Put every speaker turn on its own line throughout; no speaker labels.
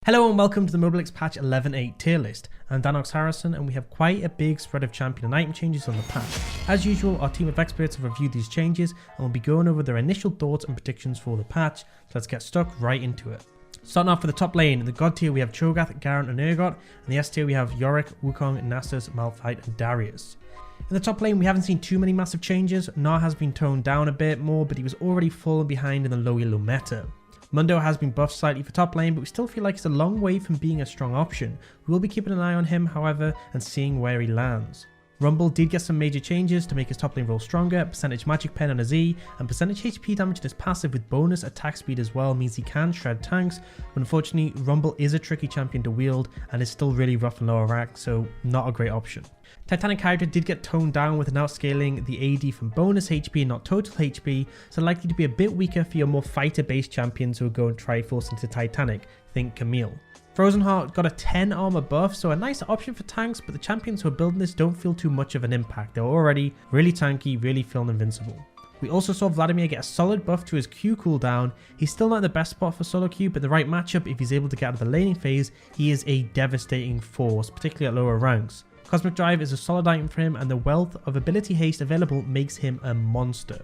Hello and welcome to the Mobalytics patch 11.8 tier list. I'm Danox Harrison and we have quite a big spread of champion and item changes on the patch. As usual, our team of experts have reviewed these changes and will be going over their initial thoughts and predictions for the patch, so let's get stuck right into it. Starting off with the top lane, in the God tier we have Cho'Gath, Garen and Urgot, and the S tier we have Yorick, Wukong, Nasus, Malphite and Darius. In the top lane we haven't seen too many massive changes. Gnar has been toned down a bit more, but he was already falling behind in the low-elo meta. Mundo has been buffed slightly for top lane, but we still feel like he's a long way from being a strong option. We will be keeping an eye on him, however, and seeing where he lands. Rumble did get some major changes to make his top lane role stronger. Percentage magic pen on his E, and percentage HP damage in his passive with bonus attack speed as well means he can shred tanks, but unfortunately Rumble is a tricky champion to wield and is still really rough in lower rank, so not a great option. Titanic Hydra did get toned down with now scaling the AD from bonus HP and not total HP, so likely to be a bit weaker for your more fighter based champions who will go and Triforce into Titanic, think Camille. Frozen Heart got a 10 armor buff, so a nice option for tanks, but the champions who are building this don't feel too much of an impact. They're already really tanky, really feeling invincible. We also saw Vladimir get a solid buff to his Q cooldown. He's still not in the best spot for solo Q, but the right matchup, if he's able to get out of the laning phase, he is a devastating force, particularly at lower ranks. Cosmic Drive is a solid item for him, and the wealth of ability haste available makes him a monster.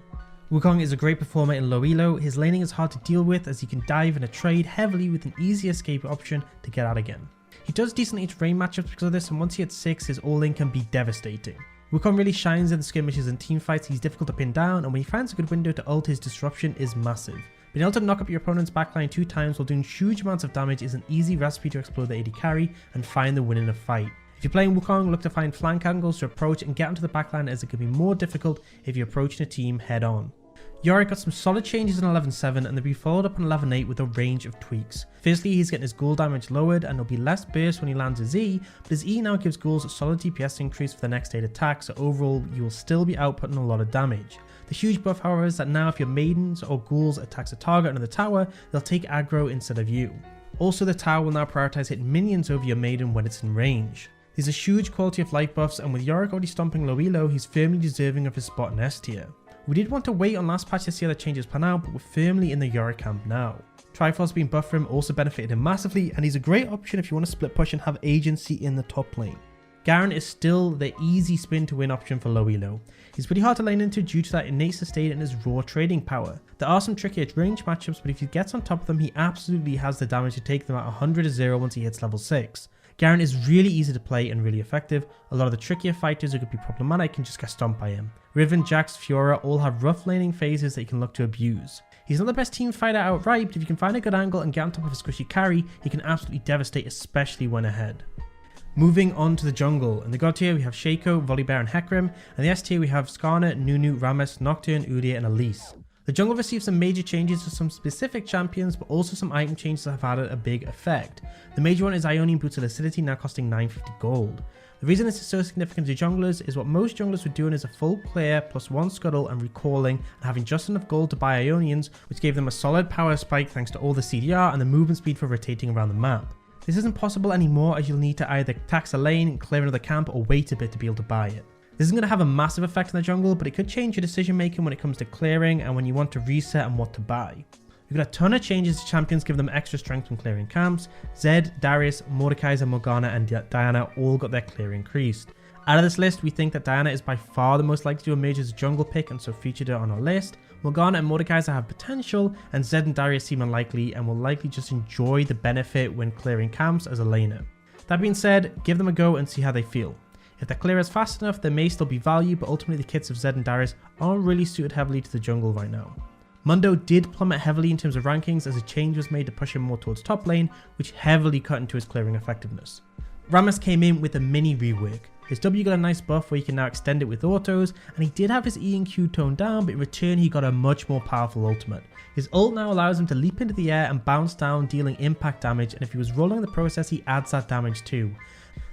Wukong is a great performer in low elo. His laning is hard to deal with as he can dive in a trade heavily with an easy escape option to get out again. He does decently into rain matchups because of this, and once he hits 6 his all-in can be devastating. Wukong really shines in the skirmishes and team fights. He's difficult to pin down, and when he finds a good window to ult, his disruption is massive. Being able to knock up your opponent's backline 2 times while doing huge amounts of damage is an easy recipe to explode the AD carry and find the win in a fight. If you're playing Wukong, look to find flank angles to approach and get onto the backline, as it can be more difficult if you're approaching a team head on. Yorick got some solid changes in 11.7 and they'll be followed up in 11.8 with a range of tweaks. Firstly, he's getting his ghoul damage lowered and there'll be less burst when he lands his E, but his E now gives ghouls a solid DPS increase for the next 8 attacks, so overall you will still be outputting a lot of damage. The huge buff, however, is that now if your maidens or ghouls attacks a target under the tower, they'll take aggro instead of you. Also, the tower will now prioritize hitting minions over your maiden when it's in range. These are huge quality of life buffs, and with Yorick already stomping low elo, he's firmly deserving of his spot in S tier. We did want to wait on last patch to see how the changes pan out, but we're firmly in the Yorick camp now. Triforce being buffed for him also benefited him massively, and he's a great option if you want to split push and have agency in the top lane. Garen is still the easy spin to win option for low elo. He's pretty hard to lane into due to that innate sustain and his raw trading power. There are some trickier range matchups, but if he gets on top of them, he absolutely has the damage to take them at 100-0 once he hits level 6. Garen is really easy to play and really effective. A lot of the trickier fighters who could be problematic can just get stomped by him. Riven, Jax, Fiora all have rough laning phases that he can look to abuse. He's not the best team fighter outright, but if you can find a good angle and get on top of a squishy carry, he can absolutely devastate, especially when ahead. Moving on to the jungle. In the God tier we have Shaco, Volibear and Hecarim, and the S tier we have Skarner, Nunu, Rammus, Nocturne, Udyr and Elise. The jungle received some major changes to some specific champions, but also some item changes that have had a big effect. The major one is Ionian Boots of Lucidity, now costing 950 gold. The reason this is so significant to junglers is what most junglers were doing is a full clear plus 1 scuttle and recalling and having just enough gold to buy Ionians, which gave them a solid power spike thanks to all the CDR and the movement speed for rotating around the map. This isn't possible anymore, as you'll need to either tax a lane, clear another camp, or wait a bit to be able to buy it. This isn't going to have a massive effect on the jungle, but it could change your decision making when it comes to clearing and when you want to reset and what to buy. We've got a ton of changes to champions, give them extra strength when clearing camps. Zed, Darius, Mordekaiser, Morgana and Diana all got their clear increased. Out of this list, we think that Diana is by far the most likely to emerge as a jungle pick and so featured it on our list. Morgana and Mordekaiser have potential, and Zed and Darius seem unlikely and will likely just enjoy the benefit when clearing camps as a laner. That being said, give them a go and see how they feel. If their clear is fast enough, there may still be value, but ultimately the kits of Zed and Darius aren't really suited heavily to the jungle right now. Mundo did plummet heavily in terms of rankings as a change was made to push him more towards top lane, which heavily cut into his clearing effectiveness. Rammus came in with a mini rework. His W got a nice buff where he can now extend it with autos, and he did have his E and Q toned down, but in return he got a much more powerful ultimate. His ult now allows him to leap into the air and bounce down, dealing impact damage, and if he was rolling in the process he adds that damage too.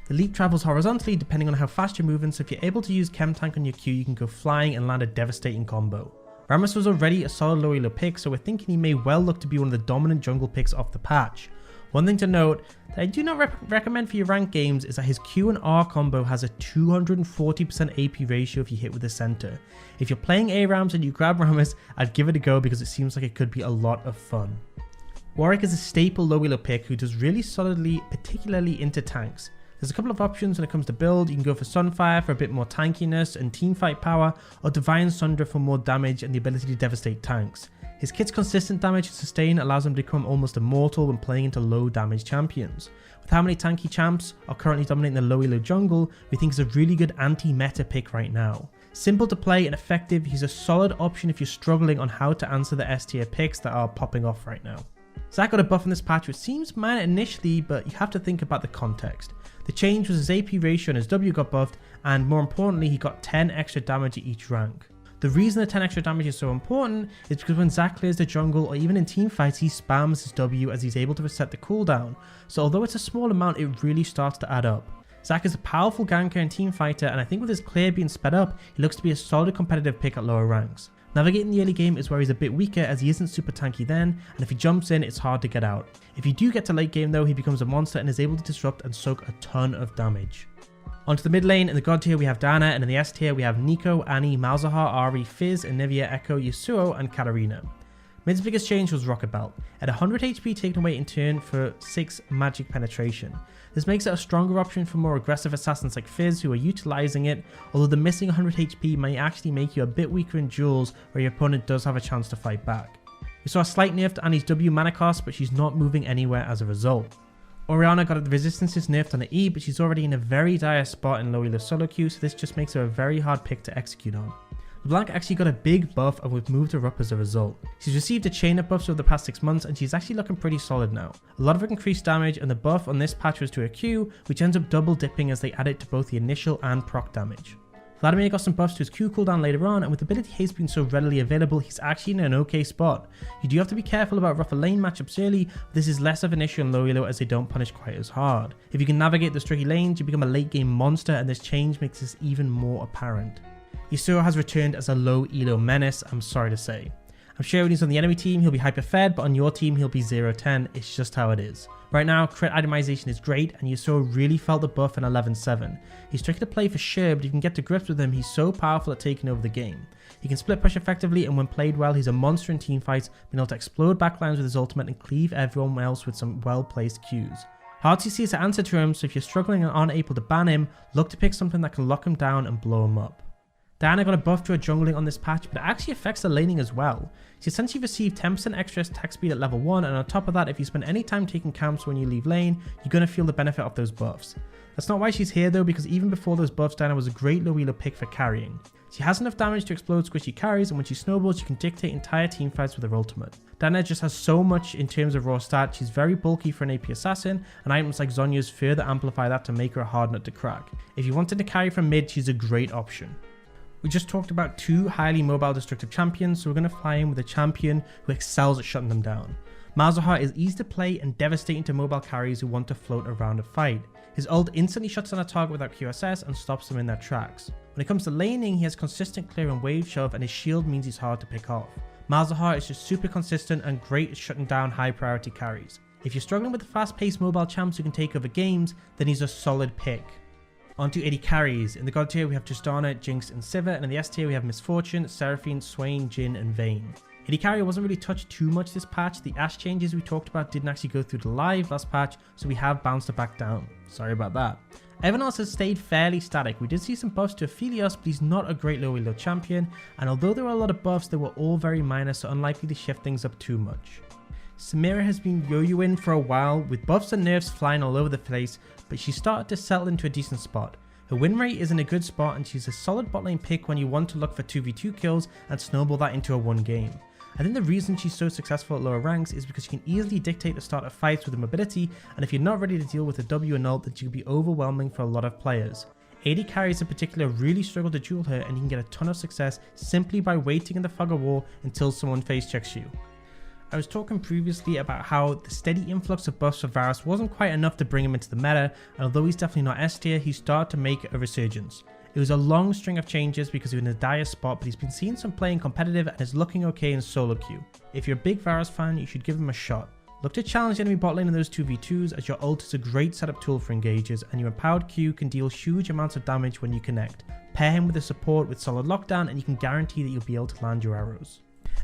The leap travels horizontally depending on how fast you're moving, so if you're able to use Chem Tank on your Q, you can go flying and land a devastating combo. Rammus was already a solid low elo pick, so we're thinking he may well look to be one of the dominant jungle picks off the patch. One thing to note that I do not recommend for your ranked games is that his Q and R combo has a 240% AP ratio if you hit with the center. If you're playing ARAMs and you grab Rammus, I'd give it a go because it seems like it could be a lot of fun. Warwick is a staple low elo pick who does really solidly, particularly into tanks. There's a couple of options when it comes to build. You can go for Sunfire for a bit more tankiness and teamfight power, or Divine Sunder for more damage and the ability to devastate tanks. His kit's consistent damage and sustain allows him to become almost immortal when playing into low damage champions. With how many tanky champs are currently dominating the low elo jungle, we think he's a really good anti-meta pick right now. Simple to play and effective, he's a solid option if you're struggling on how to answer the S tier picks that are popping off right now. Zac got a buff in this patch which seems minor initially, but you have to think about the context. The change was his AP ratio and his W got buffed, and more importantly he got 10 extra damage at each rank. The reason the 10 extra damage is so important is because when Zac clears the jungle or even in team fights, he spams his W as he's able to reset the cooldown, so although it's a small amount, it really starts to add up. Zac is a powerful ganker and team fighter, and I think with his clear being sped up, he looks to be a solid competitive pick at lower ranks. Navigating the early game is where he's a bit weaker as he isn't super tanky then, and if he jumps in it's hard to get out. If you do get to late game though, he becomes a monster and is able to disrupt and soak a ton of damage. Onto the mid lane. In the God tier we have Diana, and in the S tier we have Nico, Annie, Malzahar, Ahri, Fizz, Anivia, Echo, Yasuo and Katarina. Mid's biggest change was Rocket Belt. At 100 HP taken away in turn for 6 magic penetration. This makes it a stronger option for more aggressive assassins like Fizz who are utilizing it, although the missing 100 HP may actually make you a bit weaker in duels where your opponent does have a chance to fight back. We saw a slight nerf to Annie's W mana cost, but she's not moving anywhere as a result. Orianna got the resistances nerfed on the E, but she's already in a very dire spot in low elo solo queue, so this just makes her a very hard pick to execute on. LeBlanc actually got a big buff and we've moved her up as a result. She's received a chain of buffs over the past 6 months and she's actually looking pretty solid now. A lot of her increased damage, and the buff on this patch was to her Q, which ends up double dipping as they add it to both the initial and proc damage. Vladimir got some buffs to his Q cooldown later on, and with ability haste being so readily available, he's actually in an okay spot. You do have to be careful about rougher lane matchups early, but this is less of an issue in low elo as they don't punish quite as hard. If you can navigate the tricky lanes, you become a late game monster, and this change makes this even more apparent. Yasuo has returned as a low elo menace, I'm sorry to say. I'm sure when he's on the enemy team he'll be hyper fed, but on your team he'll be 0-10, it's just how it is. Right now crit itemization is great and Yasuo really felt the buff in 11-7. He's tricky to play for sure, but if you can get to grips with him he's so powerful at taking over the game. He can split push effectively, and when played well he's a monster in team fights, being able to explode backlines with his ultimate and cleave everyone else with some well placed Qs. Hard CC is to answer to him, so if you're struggling and aren't able to ban him, look to pick something that can lock him down and blow him up. Diana got a buff to her jungling on this patch, but it actually affects the laning as well. She essentially received 10% extra attack speed at level 1, and on top of that, if you spend any time taking camps when you leave lane, you're going to feel the benefit of those buffs. That's not why she's here though, because even before those buffs, Diana was a great low elo pick for carrying. She has enough damage to explode squishy carries, and when she snowballs, she can dictate entire teamfights with her ultimate. Diana just has so much in terms of raw stats. She's very bulky for an AP assassin, and items like Zhonya's further amplify that to make her a hard nut to crack. If you wanted to carry from mid, she's a great option. We just talked about 2 highly mobile destructive champions, so we're going to fly in with a champion who excels at shutting them down. Malzahar is easy to play and devastating to mobile carries who want to float around a fight. His ult instantly shuts down a target without QSS and stops them in their tracks. When it comes to laning, he has consistent clear and wave shove, and his shield means he's hard to pick off. Malzahar is just super consistent and great at shutting down high priority carries. If you're struggling with the fast paced mobile champs who can take over games, then he's a solid pick. Onto AD carries. In the God tier we have Tristana, Jinx and Sivir, and in the S tier we have Misfortune, Seraphine, Swain, Jhin and Vayne. AD carry wasn't really touched too much this patch. The Ashe changes we talked about didn't actually go through the live last patch, so we have bounced it back down. Sorry about that. Everyone else has stayed fairly static. We did see some buffs to Aphelios, but he's not a great low elo champion, and although there were a lot of buffs, they were all very minor, so unlikely to shift things up too much. Samira has been yo-yoing for a while, with buffs and nerfs flying all over the place, but she started to settle into a decent spot. Her win rate is in a good spot, and she's a solid bot lane pick when you want to look for 2v2 kills and snowball that into a 1 game. I think the reason she's so successful at lower ranks is because she can easily dictate the start of fights with her mobility, and if you're not ready to deal with a W and ult, then she can be overwhelming for a lot of players. AD carries in particular really struggle to duel her, and you can get a ton of success simply by waiting in the fog of war until someone face checks you. I was talking previously about how the steady influx of buffs for Varus wasn't quite enough to bring him into the meta, and although he's definitely not S tier, he started to make a resurgence. It was a long string of changes because he was in a dire spot, but he's been seeing some playing competitive and is looking okay in solo queue. If you're a big Varus fan, you should give him a shot. Look to challenge the enemy bot lane in those 2v2s, as your ult is a great setup tool for engages, and your empowered Q can deal huge amounts of damage when you connect. Pair him with a support with solid lockdown and you can guarantee that you'll be able to land your arrows.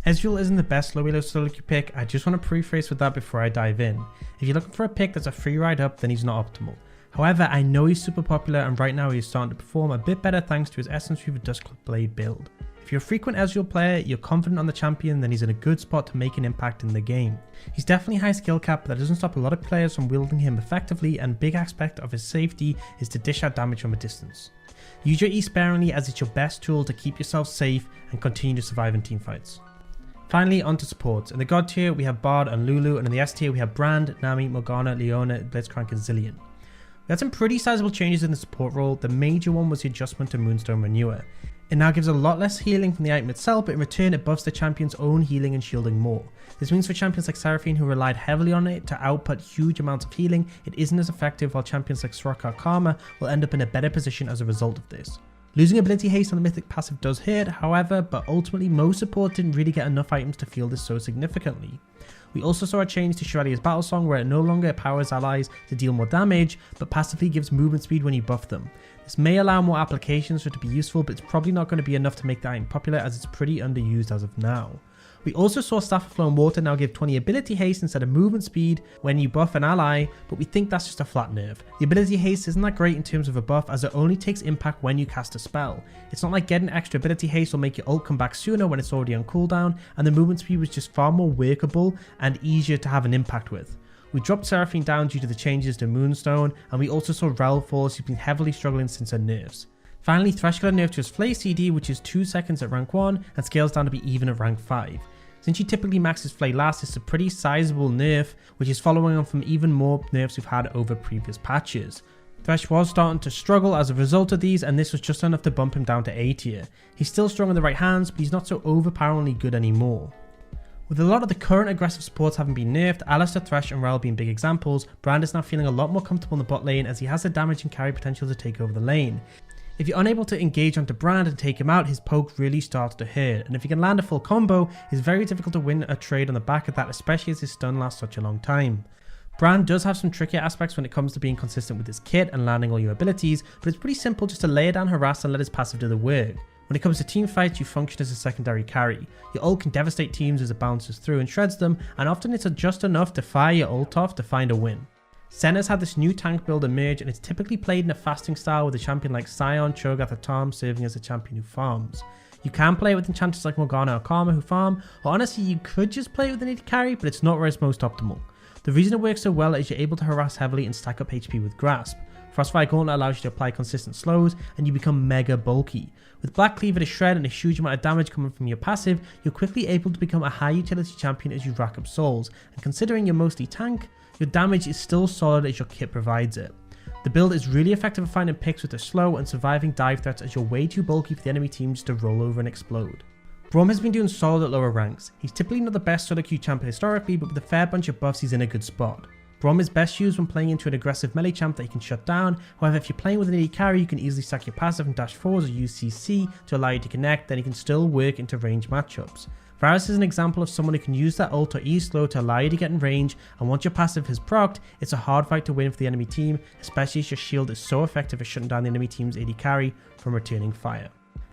Ezreal isn't the best low elo solo queue pick. I just want to preface with that before I dive in. If you're looking for a pick that's a free ride up, then he's not optimal. However, I know he's super popular and right now he's starting to perform a bit better thanks to his Essence Reaver Duskcloak Blade build. If you're a frequent Ezreal player, you're confident on the champion, then he's in a good spot to make an impact in the game. He's definitely high skill cap, but that doesn't stop a lot of players from wielding him effectively, and a big aspect of his safety is to dish out damage from a distance. Use your E sparingly as it's your best tool to keep yourself safe and continue to survive in teamfights. Finally, onto supports. In the God tier, we have Bard and Lulu, and in the S tier, we have Brand, Nami, Morgana, Leona, Blitzcrank, and Zilean. We had some pretty sizable changes in the support role. The major one was the adjustment to Moonstone Renewer. It now gives a lot less healing from the item itself, but in return it buffs the champion's own healing and shielding more. This means for champions like Seraphine who relied heavily on it to output huge amounts of healing, it isn't as effective, while champions like Soraka or Karma will end up in a better position as a result of this. Losing ability haste on the mythic passive does hurt, however, but ultimately most supports didn't really get enough items to feel this so significantly. We also saw a change to Shiralee's battle song where it no longer empowers allies to deal more damage, but passively gives movement speed when you buff them. This may allow more applications for it to be useful, but it's probably not going to be enough to make the item popular as it's pretty underused as of now. We also saw Staff of Flow and Water now give 20 ability haste instead of movement speed when you buff an ally, but we think that's just a flat nerf. The ability haste isn't that great in terms of a buff as it only takes impact when you cast a spell. It's not like getting extra ability haste will make your ult come back sooner when it's already on cooldown, and the movement speed was just far more workable and easier to have an impact with. We dropped Seraphine down due to the changes to Moonstone, and we also saw Rel Force who's been heavily struggling since her nerfs. Finally, Thresh got a nerf to his Flay CD, which is 2 seconds at rank 1 and scales down to be even at rank 5. Since he typically maxes Flay last, it's a pretty sizable nerf, which is following on from even more nerfs we've had over previous patches. Thresh was starting to struggle as a result of these, and this was just enough to bump him down to A tier. He's still strong in the right hands, but he's not so overpoweringly good anymore. With a lot of the current aggressive supports having been nerfed, Alistar, Thresh and Rel being big examples, Brand is now feeling a lot more comfortable in the bot lane as he has the damage and carry potential to take over the lane. If you're unable to engage onto Brand and take him out, his poke really starts to hurt, and if he can land a full combo, it's very difficult to win a trade on the back of that, especially as his stun lasts such a long time. Brand does have some trickier aspects when it comes to being consistent with his kit and landing all your abilities, but it's pretty simple just to lay down harass and let his passive do the work. When it comes to team fights, you function as a secondary carry. Your ult can devastate teams as it bounces through and shreds them, and often it's just enough to fire your ult off to find a win. Senna's had this new tank build emerge, and it's typically played in a fasting style with a champion like Sion, Cho'Gath or Tom serving as a champion who farms. You can play with enchanters like Morgana or Karma who farm, or honestly you could just play with an AD carry, but it's not where it's most optimal. The reason it works so well is you're able to harass heavily and stack up HP with Grasp. Frostfire Gauntlet allows you to apply consistent slows and you become mega bulky. With Black Cleaver to shred and a huge amount of damage coming from your passive, you're quickly able to become a high utility champion as you rack up souls, and considering you're mostly tank, your damage is still solid as your kit provides it. The build is really effective at finding picks with the slow and surviving dive threats as you're way too bulky for the enemy team just to roll over and explode. Braum has been doing solid at lower ranks. He's typically not the best solo queue champion historically, but with a fair bunch of buffs he's in a good spot. Braum is best used when playing into an aggressive melee champ that he can shut down. However, if you're playing with an AD carry, you can easily stack your passive and dash forwards or use CC to allow you to connect, then he can still work into range matchups. Varus is an example of someone who can use that ult or E slow to allow you to get in range, and once your passive has procced, it's a hard fight to win for the enemy team, especially as your shield is so effective at shutting down the enemy team's AD carry from returning fire.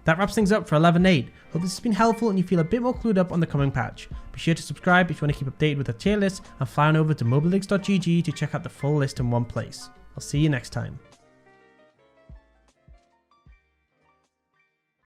That wraps things up for 11.8. Hope this has been helpful and you feel a bit more clued up on the coming patch. Be sure to subscribe if you want to keep updated with the tier list, and fly on over to Mobalytics.gg to check out the full list in one place. I'll see you next time.